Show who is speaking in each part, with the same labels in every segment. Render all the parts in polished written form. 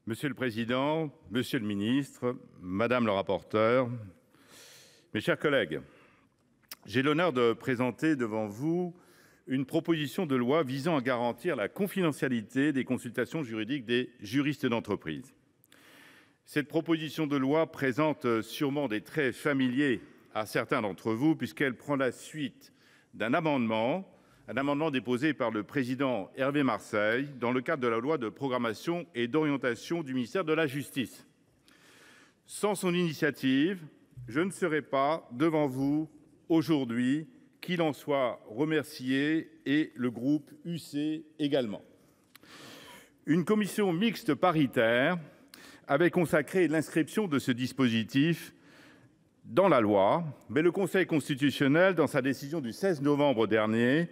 Speaker 1: Monsieur le Président, Monsieur le Ministre, Madame le rapporteur, mes chers collègues, j'ai l'honneur de présenter devant vous une proposition de loi visant à garantir la confidentialité des consultations juridiques des juristes d'entreprise. Cette proposition de loi présente sûrement des traits familiers à certains d'entre vous puisqu'elle prend la suite d'un amendement déposé par le président Hervé Marseille dans le cadre de la loi de programmation et d'orientation du ministère de la Justice. Sans son initiative, je ne serais pas devant vous aujourd'hui, qu'il en soit remercié et le groupe UC également. Une commission mixte paritaire avait consacré l'inscription de ce dispositif dans la loi, mais le Conseil constitutionnel, dans sa décision du 16 novembre dernier,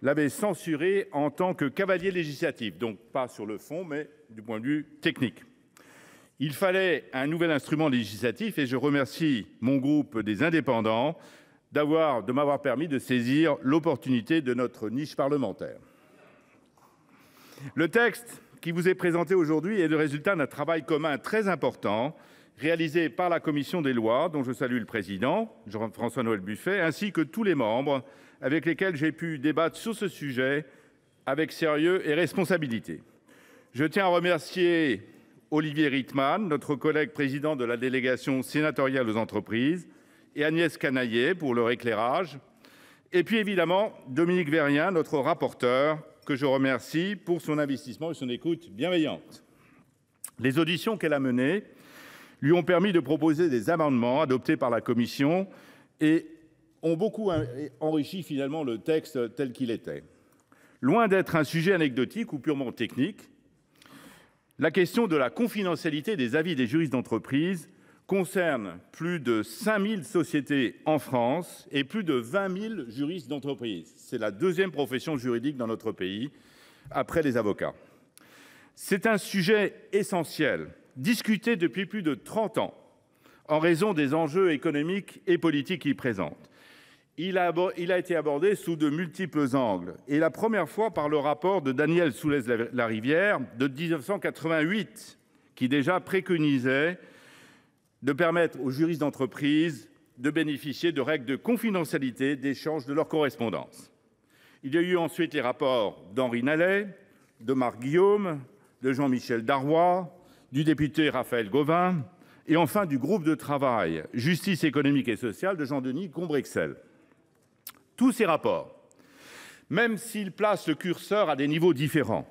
Speaker 1: l'avait censuré en tant que cavalier législatif, donc pas sur le fond, mais du point de vue technique. Il fallait un nouvel instrument législatif et je remercie mon groupe des Indépendants de m'avoir permis de saisir l'opportunité de notre niche parlementaire. Le texte qui vous est présenté aujourd'hui est le résultat d'un travail commun très important réalisé par la commission des lois, dont je salue le président, Jean-François-Noël Buffet, ainsi que tous les membres avec lesquels j'ai pu débattre sur ce sujet avec sérieux et responsabilité. Je tiens à remercier Olivier Rietmann, notre collègue président de la délégation sénatoriale aux entreprises, et Agnès Canaillet pour leur éclairage, et puis évidemment Dominique Vérien, notre rapporteur, que je remercie pour son investissement et son écoute bienveillante. Les auditions qu'elle a menées lui ont permis de proposer des amendements adoptés par la commission et ont beaucoup enrichi finalement le texte tel qu'il était. Loin d'être un sujet anecdotique ou purement technique, la question de la confidentialité des avis des juristes d'entreprise concerne plus de 5000 sociétés en France et plus de 20 000 juristes d'entreprise. C'est la deuxième profession juridique dans notre pays, après les avocats. C'est un sujet essentiel, discuté depuis plus de 30 ans, en raison des enjeux économiques et politiques qu'il présente. Il a été abordé sous de multiples angles, et la première fois par le rapport de Daniel Soulez-Larivière de 1988, qui déjà préconisait de permettre aux juristes d'entreprise de bénéficier de règles de confidentialité d'échange de leur correspondance. Il y a eu ensuite les rapports d'Henri Nallet, de Marc Guillaume, de Jean-Michel Darrois, du député Raphaël Gauvain, et enfin du groupe de travail Justice économique et sociale de Jean-Denis Combrexel. Tous ces rapports, même s'ils placent le curseur à des niveaux différents,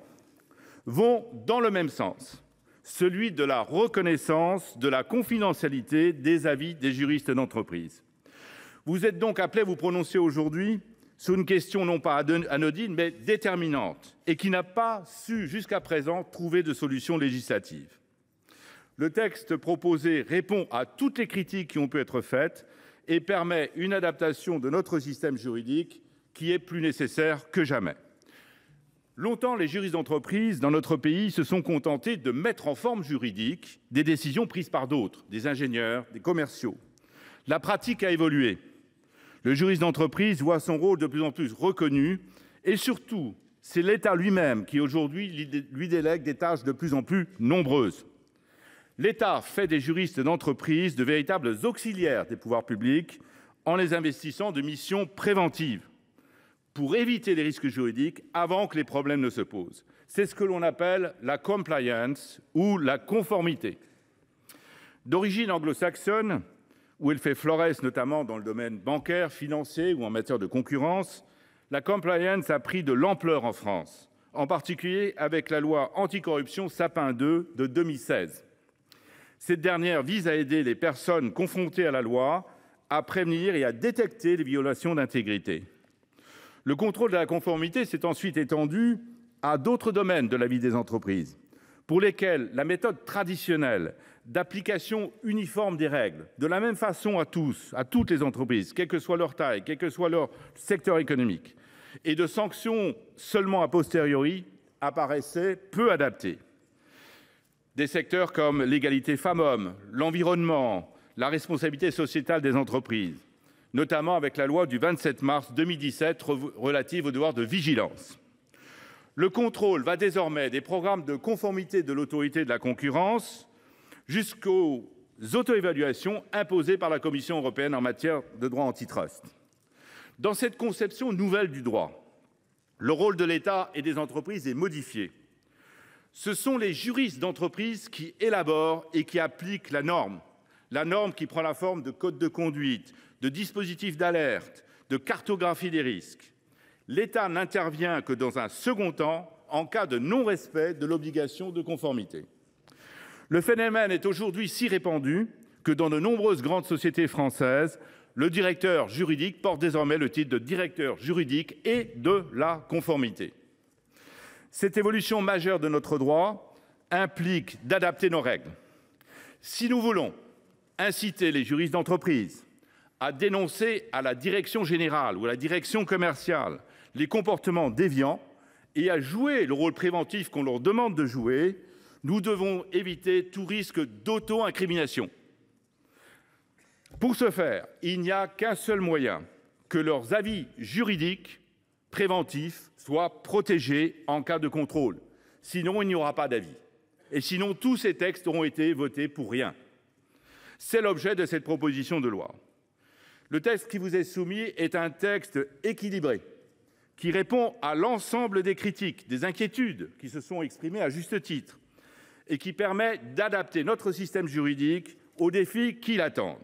Speaker 1: vont dans le même sens, celui de la reconnaissance de la confidentialité des avis des juristes d'entreprise. Vous êtes donc appelés à vous prononcer aujourd'hui sur une question non pas anodine, mais déterminante, et qui n'a pas su jusqu'à présent trouver de solution législative. Le texte proposé répond à toutes les critiques qui ont pu être faites et permet une adaptation de notre système juridique qui est plus nécessaire que jamais. Longtemps, les juristes d'entreprise dans notre pays se sont contentés de mettre en forme juridique des décisions prises par d'autres, des ingénieurs, des commerciaux. La pratique a évolué. Le juriste d'entreprise voit son rôle de plus en plus reconnu et surtout, c'est l'État lui-même qui aujourd'hui lui délègue des tâches de plus en plus nombreuses. L'État fait des juristes d'entreprise de véritables auxiliaires des pouvoirs publics en les investissant de missions préventives pour éviter les risques juridiques avant que les problèmes ne se posent. C'est ce que l'on appelle la compliance ou la conformité. D'origine anglo-saxonne, où elle fait florès notamment dans le domaine bancaire, financier ou en matière de concurrence, la compliance a pris de l'ampleur en France, en particulier avec la loi anticorruption Sapin II de 2016. Cette dernière vise à aider les personnes confrontées à la loi à prévenir et à détecter les violations d'intégrité. Le contrôle de la conformité s'est ensuite étendu à d'autres domaines de la vie des entreprises, pour lesquels la méthode traditionnelle d'application uniforme des règles, de la même façon à toutes les entreprises, quelle que soit leur taille, quel que soit leur secteur économique, et de sanctions seulement a posteriori, apparaissait peu adaptée. Des secteurs comme l'égalité femmes-hommes, l'environnement, la responsabilité sociétale des entreprises, notamment avec la loi du 27 mars 2017 relative au devoir de vigilance. Le contrôle va désormais des programmes de conformité de l'autorité de la concurrence jusqu'aux auto-évaluations imposées par la Commission européenne en matière de droit antitrust. Dans cette conception nouvelle du droit, le rôle de l'État et des entreprises est modifié. Ce sont les juristes d'entreprise qui élaborent et qui appliquent la norme qui prend la forme de codes de conduite, de dispositifs d'alerte, de cartographie des risques. L'État n'intervient que dans un second temps en cas de non-respect de l'obligation de conformité. Le phénomène est aujourd'hui si répandu que dans de nombreuses grandes sociétés françaises, le directeur juridique porte désormais le titre de directeur juridique et de la conformité. Cette évolution majeure de notre droit implique d'adapter nos règles. Si nous voulons inciter les juristes d'entreprise à dénoncer à la direction générale ou à la direction commerciale les comportements déviants et à jouer le rôle préventif qu'on leur demande de jouer, nous devons éviter tout risque d'auto-incrimination. Pour ce faire, il n'y a qu'un seul moyen, que leurs avis juridiques préventifs soient protégés en cas de contrôle. Sinon, il n'y aura pas d'avis. Et sinon, tous ces textes auront été votés pour rien. C'est l'objet de cette proposition de loi. Le texte qui vous est soumis est un texte équilibré, qui répond à l'ensemble des critiques, des inquiétudes qui se sont exprimées à juste titre, et qui permet d'adapter notre système juridique aux défis qui l'attendent.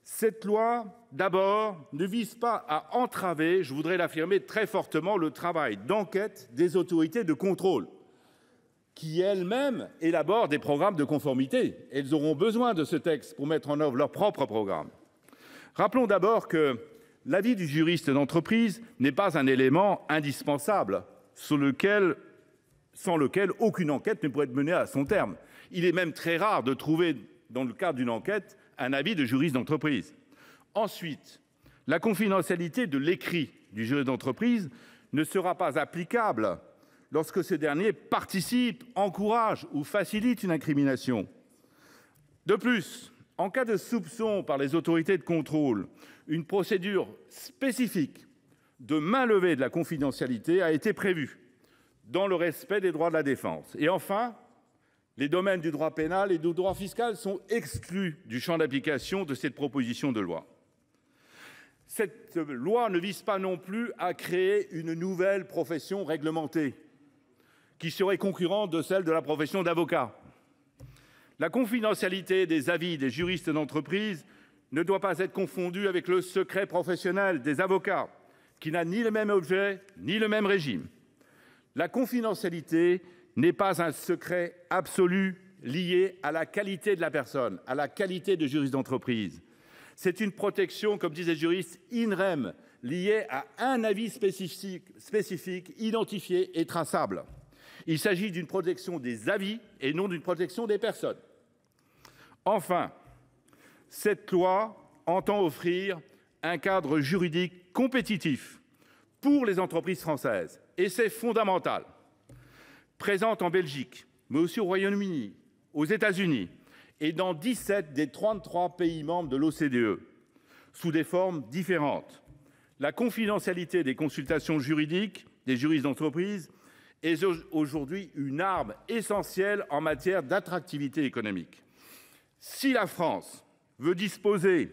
Speaker 1: Cette loi, d'abord, ne vise pas à entraver, je voudrais l'affirmer très fortement, le travail d'enquête des autorités de contrôle, qui elles-mêmes élaborent des programmes de conformité. Elles auront besoin de ce texte pour mettre en œuvre leur propre programme. Rappelons d'abord que l'avis du juriste d'entreprise n'est pas un élément indispensable sans lequel aucune enquête ne pourrait être menée à son terme. Il est même très rare de trouver, dans le cadre d'une enquête, un avis de juriste d'entreprise. Ensuite, la confidentialité de l'écrit du juriste d'entreprise ne sera pas applicable lorsque ce dernier participe, encourage ou facilite une incrimination. De plus, en cas de soupçon par les autorités de contrôle, une procédure spécifique de mainlevée de la confidentialité a été prévue dans le respect des droits de la défense. Et enfin, les domaines du droit pénal et du droit fiscal sont exclus du champ d'application de cette proposition de loi. Cette loi ne vise pas non plus à créer une nouvelle profession réglementée qui serait concurrente de celle de la profession d'avocat. La confidentialité des avis des juristes d'entreprise ne doit pas être confondue avec le secret professionnel des avocats, qui n'a ni le même objet ni le même régime. La confidentialité n'est pas un secret absolu lié à la qualité de la personne, à la qualité de juriste d'entreprise. C'est une protection, comme disent les juristes, in rem, liée à un avis spécifique, identifié et traçable. Il s'agit d'une protection des avis et non d'une protection des personnes. Enfin, cette loi entend offrir un cadre juridique compétitif pour les entreprises françaises, et c'est fondamental. Présente en Belgique, mais aussi au Royaume-Uni, aux États-Unis et dans 17 des 33 pays membres de l'OCDE, sous des formes différentes. La confidentialité des consultations juridiques des juristes d'entreprise est aujourd'hui une arme essentielle en matière d'attractivité économique. Si la France veut disposer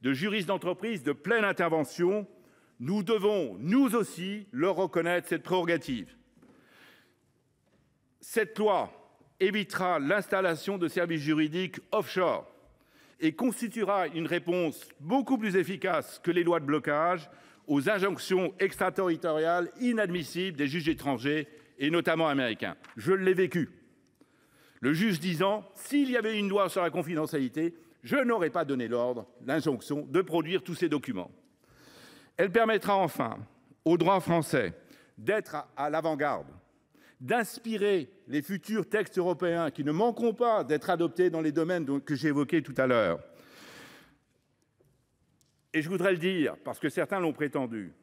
Speaker 1: de juristes d'entreprise de pleine intervention, nous devons, nous aussi, leur reconnaître cette prérogative. Cette loi évitera l'installation de services juridiques offshore et constituera une réponse beaucoup plus efficace que les lois de blocage aux injonctions extraterritoriales inadmissibles des juges étrangers et notamment américains. Je l'ai vécu. Le juge disant « s'il y avait une loi sur la confidentialité, je n'aurais pas donné l'ordre, l'injonction de produire tous ces documents ». Elle permettra enfin au droit français d'être à l'avant-garde, d'inspirer les futurs textes européens qui ne manqueront pas d'être adoptés dans les domaines que j'ai évoqués tout à l'heure. Et je voudrais le dire, parce que certains l'ont prétendu,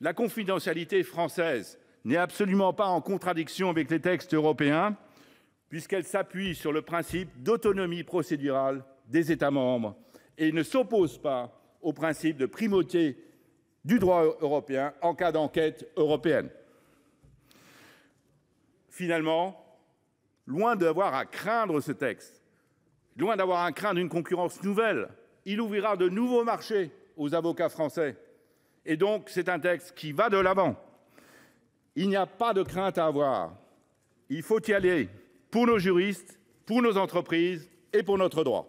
Speaker 1: la confidentialité française n'est absolument pas en contradiction avec les textes européens, puisqu'elle s'appuie sur le principe d'autonomie procédurale des États membres et ne s'oppose pas au principe de primauté du droit européen en cas d'enquête européenne. finalement, loin d'avoir à craindre ce texte, loin d'avoir à craindre une concurrence nouvelle, il ouvrira de nouveaux marchés aux avocats français. Et donc, c'est un texte qui va de l'avant. Il n'y a pas de crainte à avoir. Il faut y aller pour nos juristes, pour nos entreprises et pour notre droit.